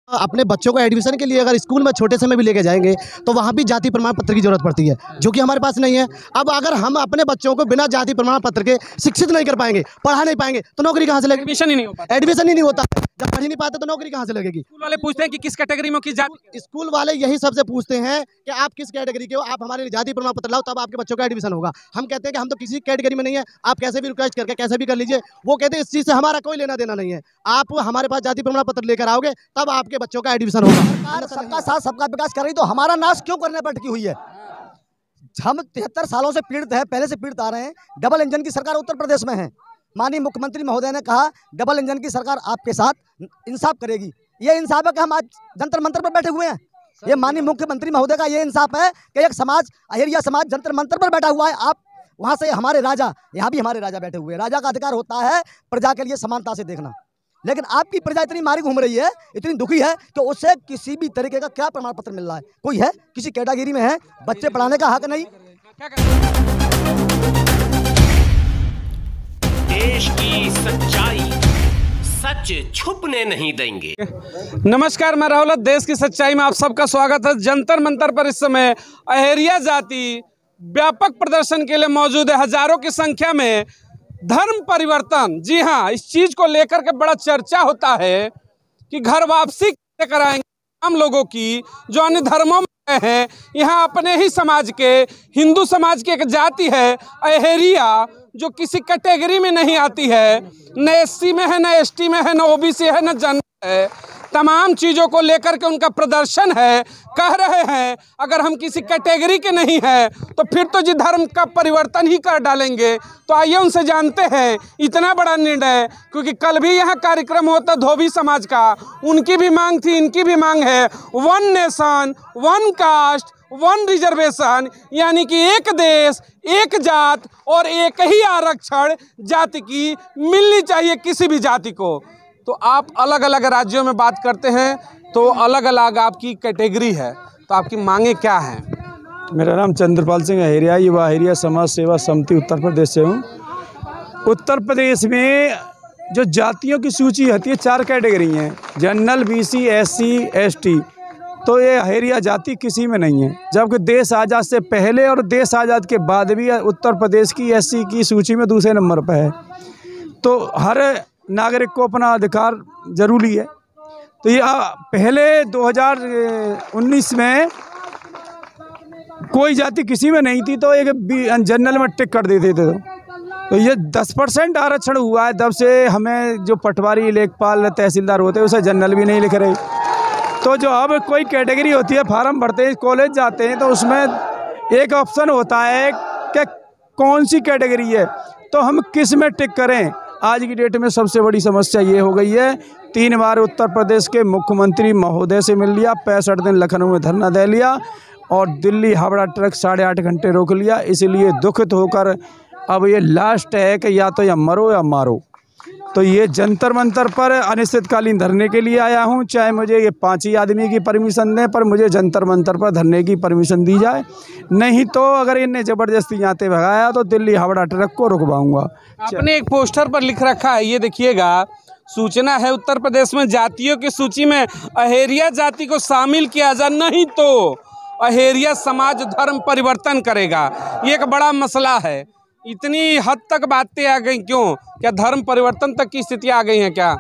अपने बच्चों को एडमिशन के लिए अगर स्कूल में छोटे से में भी लेके जाएंगे तो वहाँ भी जाति प्रमाण पत्र की जरूरत पड़ती है, जो कि हमारे पास नहीं है। अब अगर हम अपने बच्चों को बिना जाति प्रमाण पत्र के शिक्षित नहीं कर पाएंगे, पढ़ा नहीं पाएंगे, तो नौकरी कहाँ से लगेगी? एडमिशन ही नहीं हो पाता। एडमिशन ही नहीं होता, जब पढ़ ही नहीं पाते तो नौकरी कहाँ से लगेगी? स्कूल वाले पूछते हैं कि किस कैटेगरी में किस जाति। स्कूल वाले यही सबसे पूछते हैं कि आप किस कैटेगरी के हो, आप हमारे लिए जाति प्रमाण पत्र लाओ, तब आपके बच्चों का एडमिशन होगा। हम कहते हैं कि हम तो किसी कैटेगरी में नहीं है, आप कैसे भी रिक्वेस्ट करके कैसे भी कर लीजिए। वो कहते हैं इस चीज़ से हमारा कोई लेना देना नहीं है, आप हमारे पास जाति प्रमाण पत्र लेकर आओगे तब आपके बच्चों का एडमिशन होगा। सरकार सबका साथ सबका विकास कर रही तो हमारा नाश क्यों करने पर अटकी हुई है? हम 73 सालों से पीड़ित है, पहले से पीड़ित आ रहे हैं। डबल इंजन की सरकार उत्तर प्रदेश में है। माननीय मुख्यमंत्री महोदय ने कहा डबल इंजन की सरकार आपके साथ इंसाफ करेगी। ये इंसाफ है कि हम आज जंतर मंतर पर बैठे हुए हैं। ये माननीय मुख्यमंत्री महोदय का ये इंसाफ है कि एक समाज, अहिरिया समाज जंतर मंतर पर बैठा हुआ है। आप वहाँ से हमारे राजा, यहाँ भी हमारे राजा बैठे हुए हैं। राजा का अधिकार होता है प्रजा के लिए समानता से देखना, लेकिन आपकी प्रजा इतनी मारी घूम रही है, इतनी दुखी है कि उससे किसी भी तरीके का क्या प्रमाण पत्र मिल रहा है? कोई है किसी कैटेगरी में है, बच्चे पढ़ाने का हक नहीं। देश की सच्चाई सच छुपने नहीं देंगे। नमस्कार, मैं राहुल। देश की सच्चाई में आप सबका स्वागत है। जंतर मंतर पर इस समय अहेरिया जाति व्यापक प्रदर्शन के लिए मौजूद है। हजारों की संख्या में धर्म परिवर्तन, जी हाँ, इस चीज को लेकर के बड़ा चर्चा होता है कि घर वापसी कराएंगे हम लोगों की जो अन्य धर्मों में हैं। यहाँ अपने ही समाज के, हिंदू समाज की एक जाति है अहेरिया, जो किसी कैटेगरी में नहीं आती है, न एससी में है, न एसटी में है, न ओबीसी है, न जनरल है। तमाम चीज़ों को लेकर के उनका प्रदर्शन है। कह रहे हैं अगर हम किसी कैटेगरी के नहीं हैं तो फिर तो जी धर्म का परिवर्तन ही कर डालेंगे। तो आइए उनसे जानते हैं इतना बड़ा निर्णय, क्योंकि कल भी यहाँ कार्यक्रम होता धोबी समाज का, उनकी भी मांग थी, इनकी भी मांग है। 1 नेशन 1 कास्ट 1 रिजर्वेशन, यानी कि एक देश एक जात और एक ही आरक्षण जाति की मिलनी चाहिए किसी भी जाति को। तो आप अलग अलग राज्यों में बात करते हैं तो अलग अलग आपकी कैटेगरी है, तो आपकी मांगे क्या हैं? मेरा नाम चंद्रपाल सिंह अहेरिया, युवा अहेरिया समाज सेवा समिति उत्तर प्रदेश से हूँ। उत्तर प्रदेश में जो जातियों की सूची होती है 4 कैटेगरी हैं, जनरल, बीसी, एससी, एसटी। तो ये अहेरिया जाति किसी में नहीं है, जबकि देश आज़ाद से पहले और देश आज़ाद के बाद भी उत्तर प्रदेश की एससी की सूची में दूसरे नंबर पर है। तो हर नागरिक को अपना अधिकार जरूरी है। तो ये पहले 2019 में कोई जाति किसी में नहीं थी, तो एक जनरल में टिक कर देते थे। तो ये 10% आरक्षण हुआ है, तब से हमें जो पटवारी, लेखपाल, तहसीलदार होते हैं उसे जनरल भी नहीं लिख रहे। तो जो अब कोई कैटेगरी होती है, फार्म भरते हैं, कॉलेज जाते हैं, तो उसमें एक ऑप्शन होता है कि कौन सी कैटेगरी है, तो हम किस में टिक करें। आज की डेट में सबसे बड़ी समस्या ये हो गई है। 3 बार उत्तर प्रदेश के मुख्यमंत्री महोदय से मिल लिया, 65 दिन लखनऊ में धरना दे लिया और दिल्ली हावड़ा ट्रक 8.5 घंटे रोक लिया। इसलिए दुखित होकर अब ये लास्ट है कि या तो या मरो या मारो। तो ये जंतर मंतर पर अनिश्चितकालीन धरने के लिए आया हूँ। चाहे मुझे ये 5 ही आदमी की परमिशन दें, पर मुझे जंतर मंतर पर धरने की परमिशन दी जाए। नहीं तो अगर इन्हें ज़बरदस्ती यहाँ से भगाया तो दिल्ली हावड़ा ट्रक को रुकवाऊंगा। आपने एक पोस्टर पर लिख रखा है, ये देखिएगा, सूचना है उत्तर प्रदेश में जातियों की सूची में अहेरिया जाति को शामिल किया जाए, नहीं तो अहेरिया समाज धर्म परिवर्तन करेगा। ये एक बड़ा मसला है। इतनी हद तक बातें आ गई क्यों? क्या धर्म परिवर्तन तक की स्थिति आ गई है क्या?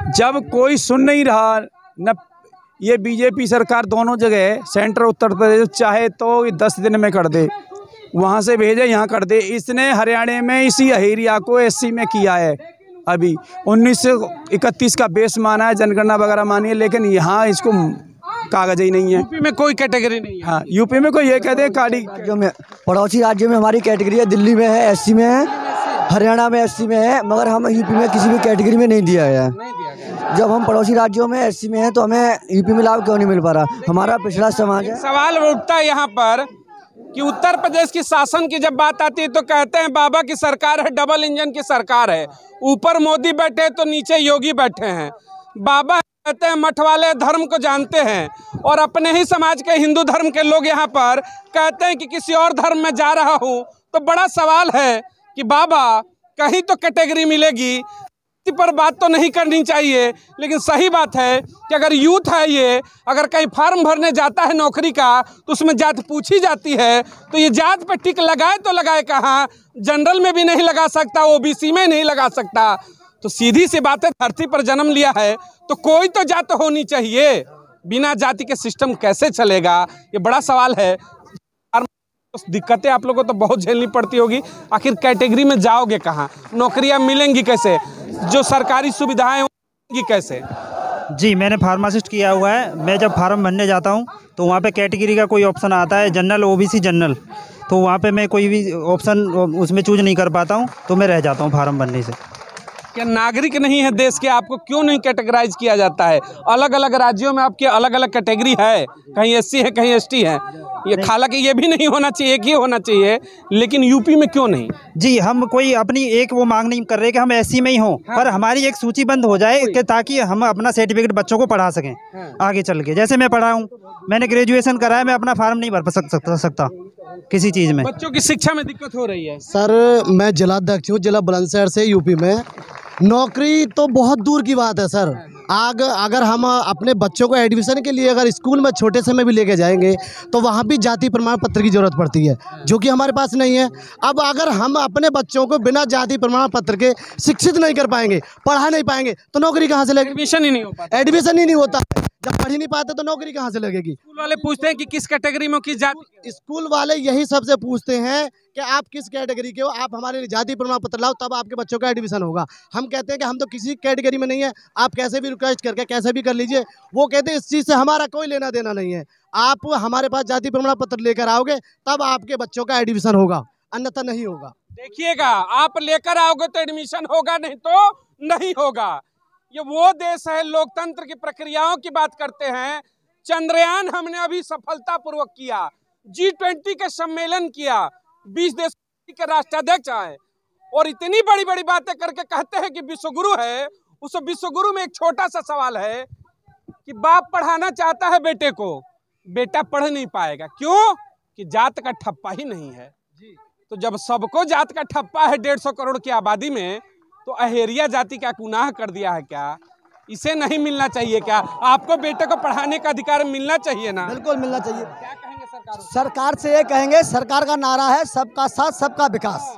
जब कोई सुन नहीं रहा, न ये बीजेपी सरकार दोनों जगह, सेंटर उत्तर प्रदेश, चाहे तो 10 दिन में कर दे, वहाँ से भेजे यहाँ कर दे। इसने हरियाणा में इसी अहेरिया को एससी में किया है। अभी 1931 का बेस माना है, जनगणना वगैरह मानी है, लेकिन यहाँ इसको कागज ही नहीं है। यूपी में कोई कैटेगरी नहीं है। हाँ, यूपी में कोई ये कहते हैं काड़ी जो में पड़ोसी राज्यों में हमारी कैटेगरी है, दिल्ली में है एससी में है, हरियाणा में एससी में है, मगर हम यूपी में किसी भी कैटेगरी में नहीं दिया गया है। जब हम पड़ोसी राज्यों में एससी में हैं तो हमें यूपी में लाभ क्यों नहीं मिल पा रहा? हमारा पिछड़ा समाज है। सवाल उठता है यहाँ पर कि उत्तर प्रदेश की शासन की जब बात आती है तो कहते हैं बाबा की सरकार है, डबल इंजन की सरकार है। ऊपर मोदी बैठे तो नीचे योगी बैठे हैं। बाबा कहते हैं मठ वाले धर्म को जानते हैं, और अपने ही समाज के हिंदू धर्म के लोग यहाँ पर कहते हैं कि किसी और धर्म में जा रहा हूँ। तो बड़ा सवाल है कि बाबा कहीं तो कैटेगरी मिलेगी। पर बात तो नहीं करनी चाहिए, लेकिन सही बात है कि अगर यूथ है ये, अगर कहीं फार्म भरने जाता है नौकरी का तो उसमें जात पूछी जाती है, तो ये जात पे टिक लगाए तो लगाए कहाँ, जनरल में भी नहीं लगा सकता, ओबीसी में नहीं लगा सकता। तो सीधी सी बात है, धरती पर जन्म लिया है तो कोई तो जात होनी चाहिए, बिना जाति के सिस्टम कैसे चलेगा, ये बड़ा सवाल है। दिक्कतें आप लोगों को तो बहुत झेलनी पड़ती होगी, आखिर कैटेगरी में जाओगे कहाँ, नौकरियां मिलेंगी कैसे, जो सरकारी सुविधाएं होंगी कैसे? जी, मैंने फार्मासिस्ट किया हुआ है। मैं जब फार्म भरने जाता हूं तो वहां पे कैटेगरी का कोई ऑप्शन आता है, जनरल, ओबीसी, जनरल, तो वहां पे मैं कोई भी ऑप्शन उसमें चूज नहीं कर पाता हूं, तो मैं रह जाता हूं फार्म भरने से। क्या नागरिक नहीं है देश के, आपको क्यों नहीं कैटेगराइज किया जाता है? अलग अलग राज्यों में आपकी अलग अलग कैटेगरी है, कहीं एससी है कहीं एसटी है, ये हालांकि ये भी नहीं होना चाहिए, एक ही होना चाहिए, लेकिन यूपी में क्यों नहीं? जी, हम कोई अपनी एक वो मांग नहीं कर रहे कि हम एससी में ही हों, पर हमारी एक सूची बंद हो जाए कि ताकि हम अपना सर्टिफिकेट बच्चों को पढ़ा सकें आगे चल के। जैसे मैं पढ़ा हूँ, मैंने ग्रेजुएशन करा है, मैं अपना फार्म नहीं भर सकता किसी चीज़ में। बच्चों की शिक्षा में दिक्कत हो रही है। सर, मैं जिलाध्यक्ष हूँ जिला बुलंदशहर से, यूपी में। नौकरी तो बहुत दूर की बात है सर। अगर हम अपने बच्चों को एडमिशन के लिए अगर स्कूल में छोटे से में भी लेके जाएंगे तो वहाँ भी जाति प्रमाण पत्र की ज़रूरत पड़ती है, जो कि हमारे पास नहीं है। अब अगर हम अपने बच्चों को बिना जाति प्रमाण पत्र के शिक्षित नहीं कर पाएंगे, पढ़ा नहीं पाएंगे, तो नौकरी कहाँ से लगेगी? एडमिशन ही नहीं हो पाता। एडमिशन ही नहीं होता है। जब पढ़ ही नहीं पाते तो नौकरी कहाँ से लगेगी? स्कूल वाले पूछते हैं कि किस कैटेगरी में, किस जाति। स्कूल वाले यही सबसे पूछते हैं कि आप किस कैटेगरी के हो, आप हमारे लिए जाति प्रमाण पत्र लाओ, तब आपके बच्चों का एडमिशन होगा। हम कहते हैं कि हम तो किसी कैटेगरी में नहीं है, आप कैसे भी रिक्वेस्ट करके कैसे भी कर लीजिए। वो कहते हैं इस चीज़ से हमारा कोई लेना देना नहीं है, आप हमारे पास जाति प्रमाण पत्र लेकर आओगे तब आपके बच्चों का एडमिशन होगा, अन्यथा नहीं होगा। देखिएगा, आप लेकर आओगे तो एडमिशन होगा, नहीं तो नहीं होगा। ये वो देश है, लोकतंत्र की प्रक्रियाओं की बात करते हैं। चंद्रयान हमने अभी सफलतापूर्वक किया, G20 के सम्मेलन किया, 20 देश के राष्ट्राध्यक्ष आए और इतनी बड़ी बड़ी बातें करके कहते हैं कि विश्वगुरु है। उस विश्वगुरु में एक छोटा सा सवाल है कि बाप पढ़ाना चाहता है बेटे को, बेटा पढ़ नहीं पाएगा, क्यों? कि जात का ठप्पा ही नहीं है। तो जब सबको जात का ठप्पा है 150 करोड़ की आबादी में, तो अहेरिया जाति का गुनाह कर दिया है क्या? इसे नहीं मिलना चाहिए क्या? आपको बेटे को पढ़ाने का अधिकार मिलना चाहिए ना? बिल्कुल मिलना चाहिए। क्या कहेंगे सरकार? सरकार से ये कहेंगे, सरकार का नारा है सबका साथ सबका विकास,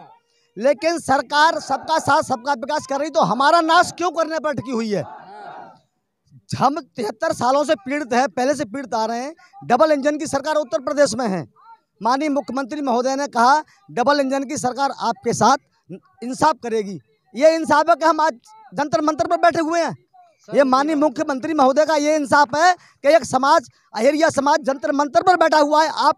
लेकिन सरकार सबका साथ सबका विकास कर रही तो हमारा नाश क्यों करने पर अटकी हुई है? हम 73 सालों से पीड़ित है, पहले से पीड़ित आ रहे हैं। डबल इंजन की सरकार उत्तर प्रदेश में है। माननीय मुख्यमंत्री महोदय ने कहा डबल इंजन की सरकार आपके साथ इंसाफ करेगी। ये इंसाफ है कि हम आज जंतर मंतर पर बैठे हुए हैं। ये माननीय मुख्यमंत्री महोदय का ये इंसाफ है कि एक समाज, अहेरिया समाज, जंतर मंतर पर बैठा हुआ है। आप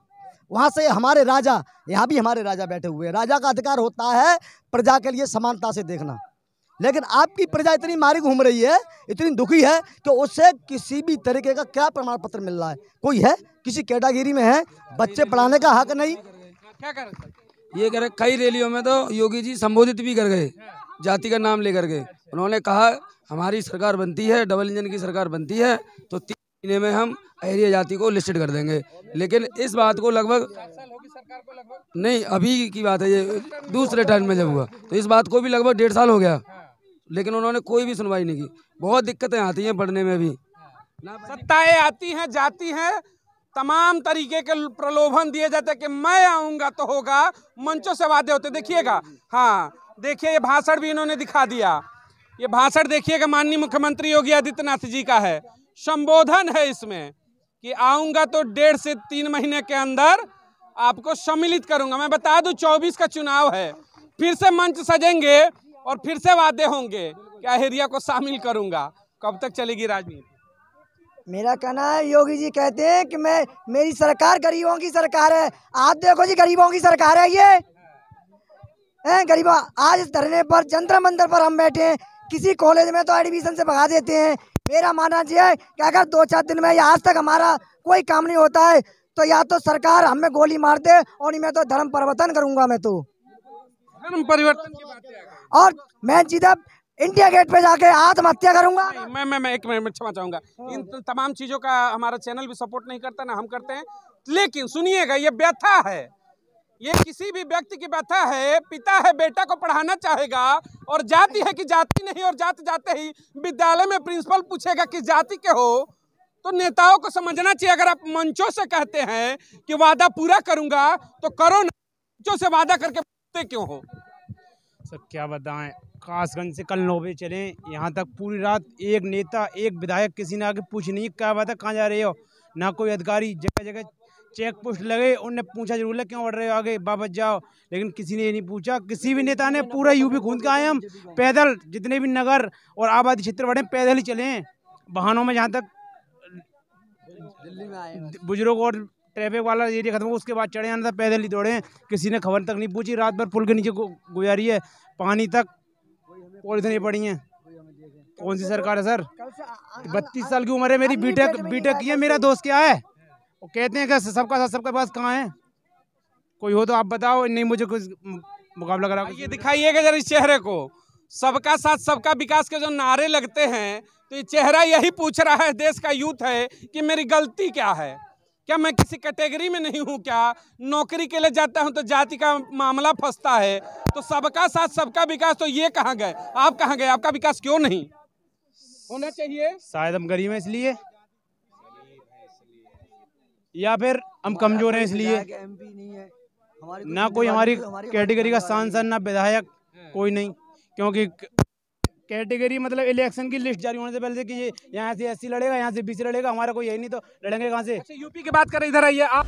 वहाँ से हमारे राजा, यहाँ भी हमारे राजा बैठे हुए हैं। राजा का अधिकार होता है प्रजा के लिए समानता से देखना, लेकिन आपकी प्रजा इतनी मारी घूम रही है, इतनी दुखी है कि उससे किसी भी तरीके का क्या प्रमाण पत्र मिल रहा है? कोई है किसी कैटेगरी में है, बच्चे पढ़ाने का हक नहीं। क्या कर ये करे, कई रैलियों में तो योगी जी संबोधित भी कर गए, जाति का नाम लेकर के। उन्होंने कहा हमारी सरकार बनती है, डबल इंजन की सरकार बनती है, तो 3 महीने में हम अहेरिया जाति को लिस्टेड कर देंगे। लेकिन इस बात को लगभग नहीं, अभी की बात है, ये दूसरे टर्म में जब हुआ तो इस बात को भी लगभग 1.5 साल हो गया, लेकिन उन्होंने कोई भी सुनवाई नहीं की। बहुत दिक्कतें आती हैं पढ़ने में भी। सत्ताएं आती हैं, जाती हैं, तमाम तरीके के प्रलोभन दिए जाते हैं कि मैं आऊंगा तो होगा, मंचों से वादे होते। देखिएगा, हाँ देखिए, ये भाषण भी इन्होंने दिखा दिया। ये भाषण देखिएगा, माननीय मुख्यमंत्री योगी आदित्यनाथ जी का है। संबोधन है इसमें कि आऊंगा तो 1.5 से 3 महीने के अंदर आपको सम्मिलित करूंगा। मैं बता दूं 24 का चुनाव है, फिर से मंच सजेंगे और फिर से वादे होंगे कि अहेरिया को शामिल करूंगा। कब तक चलेगी राजनीति? मेरा कहना है, योगी जी कहते हैं कि मेरी सरकार गरीबों की सरकार है। आप देखो जी, गरीबों की सरकार है ये। गरीबों, आज इस धरने पर, जंतर मंतर पर हम बैठे हैं, किसी कॉलेज में तो एडमिशन से भगा देते हैं। मेरा मानना ये है कि अगर 2-4 दिन में या आज तक हमारा कोई काम नहीं होता है तो या तो सरकार हमें गोली मार दे और मैं तो धर्म परिवर्तन करूंगा। मैं तो धर्म परिवर्तन की बात है, और मैं सीधा इंडिया गेट पे जाके आत्महत्या करूंगा। मैं 1 मिनट क्षमा चाहूंगा। इन तमाम चीजों का हमारा चैनल भी सपोर्ट नहीं करता, ना हम करते हैं, लेकिन सुनिएगा, ये व्यथा है, ये किसी भी व्यक्ति की व्यथा है। पिता है, बेटा को पढ़ाना चाहेगा और जाति है कि जाति नहीं, और जाति जाते ही विद्यालय में प्रिंसिपल पूछेगा कि जाति के हो। तो नेताओं को समझना चाहिए, अगर आप मंचों से कहते हैं कि वादा पूरा करूंगा तो करो ना, मंचों से वादा करके बोलते क्यों हो? सर क्या बताएं, कासगंज से कल 9 बजे चले, यहाँ तक पूरी रात एक नेता एक विधायक किसी ने आके पूछ नहीं क्या बात है, कहाँ जा रहे हो, ना कोई अधिकारी। जगह जगह चेक पोस्ट लगे, उनने पूछा जरूर है क्यों बढ़ रहे हो आगे, वापस जाओ, लेकिन किसी ने ये नहीं पूछा। किसी भी नेता ने, पूरा यूपी घूम के आए हम पैदल, जितने भी नगर और आबादी क्षेत्र बढ़े पैदल ही चले हैं। वाहनों में जहाँ तक बुजुर्ग और ट्रैफिक वाला एरिया खत्म हो उसके बाद चढ़े आना था, पैदल ही दौड़े हैं। किसी ने खबर तक नहीं पूछी। रात भर पुल के नीचे गुजारी है, पानी तक पॉलिथीन पड़ी है। कौन सी सरकार है सर? 32 साल की उम्र है मेरी, बीटेक की है। मेरा दोस्त क्या है, वो कहते हैं कि सबका साथ सबके पास कहाँ है? कोई हो तो आप बताओ, नहीं मुझे कुछ मुकाबला करा। ये दिखाइएगा जरा इस चेहरे को। सबका साथ सबका विकास के जो नारे लगते हैं, तो ये चेहरा यही पूछ रहा है, देश का यूथ है, कि मेरी गलती क्या है? क्या मैं किसी कैटेगरी में नहीं हूँ? क्या नौकरी के लिए जाता हूँ तो जाति का मामला फंसता है? तो सबका साथ सबका विकास, तो ये कहाँ गए? आप कहाँ गए? आपका विकास क्यों नहीं होना चाहिए? शायद हम गरीब हैं इसलिए, या फिर हम कमजोर हैं इसलिए। ना कोई हमारी कैटेगरी का सांसद, ना विधायक, कोई नहीं। क्योंकि कैटेगरी मतलब इलेक्शन की लिस्ट जारी होने से पहले कि ये यहाँ से SC लड़ेगा, यहाँ से BC लड़ेगा, हमारा कोई यही नहीं, तो लड़ेंगे कहाँ से? अच्छा, यूपी की बात करें, इधर आइए आप।